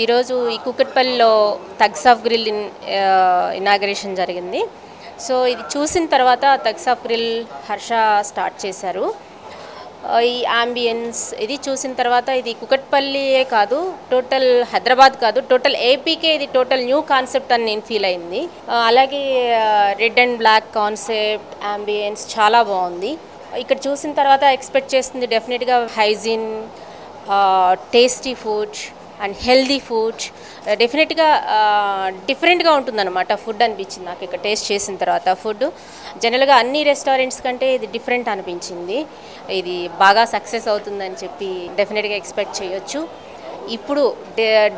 ఈరోజు ఈ కుకట్పల్లిలో థగ్స్ ఆఫ్ గ్రిల్ ఇనాగరేషన్ జరిగింది. సో ఇది చూసిన తర్వాత Thugs of Grill Harsha start చేశారు. ఈ అంబియన్స్ ఇది చూసిన తర్వాత ఇది కుకట్పల్లియే కాదు, టోటల్ హైదరాబాద్ కాదు, టోటల్ ఏపీకే ఇది టోటల్ న్యూ కాన్సెప్ట్ అని నేను ఫీల్ అయింది. అలాగే red and black concept, ambience చాలా బాగుంది. ఇక్కడ చూసిన తర్వాత ఎక్స్పెక్ట్ చేస్తుంది డెఫినెట్గా hygiene, tasty food and healthy food. డెఫినెట్గా డిఫరెంట్గా ఉంటుందన్నమాట ఫుడ్ అనిపించింది నాకు ఇక్కడ టేస్ట్ చేసిన తర్వాత. ఫుడ్ జనరల్గా అన్ని రెస్టారెంట్స్ కంటే ఇది డిఫరెంట్ అనిపించింది. ఇది బాగా సక్సెస్ అవుతుందని చెప్పి డెఫినెట్గా ఎక్స్పెక్ట్ చేయొచ్చు. ఇప్పుడు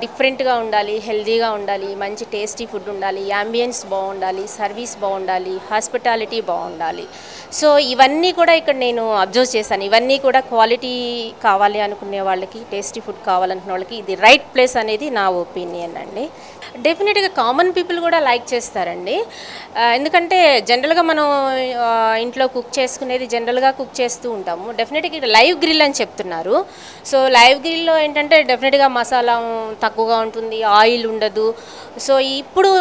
డిఫరెంట్గా ఉండాలి, హెల్దీగా ఉండాలి, మంచి టేస్టీ ఫుడ్ ఉండాలి, యాంబియన్స్ బాగుండాలి, సర్వీస్ బాగుండాలి, హాస్పిటాలిటీ బాగుండాలి. సో ఇవన్నీ కూడా ఇక్కడ నేను అబ్జర్వ్ చేశాను. ఇవన్నీ కూడా క్వాలిటీ కావాలి అనుకునే వాళ్ళకి, టేస్టీ ఫుడ్ కావాలనుకునే వాళ్ళకి ఇది రైట్ ప్లేస్ అనేది నా ఒపీనియన్ అండి. డెఫినెట్గా కామన్ పీపుల్ కూడా లైక్ చేస్తారండి. ఎందుకంటే జనరల్గా మనం ఇంట్లో కుక్ చేసుకునేది జనరల్గా కుక్ చేస్తూ ఉంటాము. డెఫినెట్గా ఇక్కడ లైవ్ గ్రిల్ అని చెప్తున్నారు. సో లైవ్ గ్రిల్లో ఏంటంటే డెఫినెట్గా మసాలా తక్కువగా ఉంటుంది, ఆయిల్ ఉండదు. సో ఇప్పుడు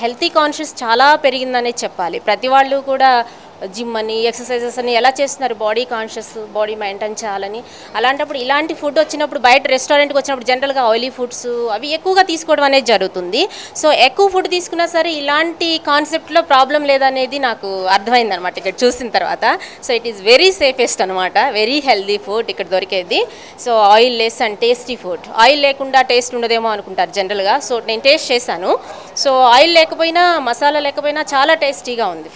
హెల్తీ కాన్షియస్ చాలా పెరిగిందనే చెప్పాలి. ప్రతి వాళ్ళు కూడా జిమ్ అని, ఎక్సర్సైజెస్ అని ఎలా చేస్తున్నారు, బాడీ కాన్షియస్, బాడీ మెయింటైన్ చేయాలని. అలాంటప్పుడు ఇలాంటి ఫుడ్ వచ్చినప్పుడు, బయట రెస్టారెంట్కి వచ్చినప్పుడు జనరల్గా ఆయిలీ ఫుడ్స్ అవి ఎక్కువగా తీసుకోవడం అనేది జరుగుతుంది. సో ఎక్కువ ఫుడ్ తీసుకున్నా సరే ఇలాంటి కాన్సెప్ట్లో ప్రాబ్లం లేదనేది నాకు అర్థమైందనమాట ఇక్కడ చూసిన తర్వాత. So it is very safest అనమాట, వెరీ హెల్దీ ఫుడ్ ఇక్కడ దొరికేది. So oil less and tasty food. Oil లేకుండా టేస్ట్ ఉండదేమో అనుకుంటారు జనరల్గా. సో నేను టేస్ట్ చేశాను. సో ఆయిల్ లేకపోయినా, మసాలా లేకపోయినా చాలా టేస్టీగా ఉంది.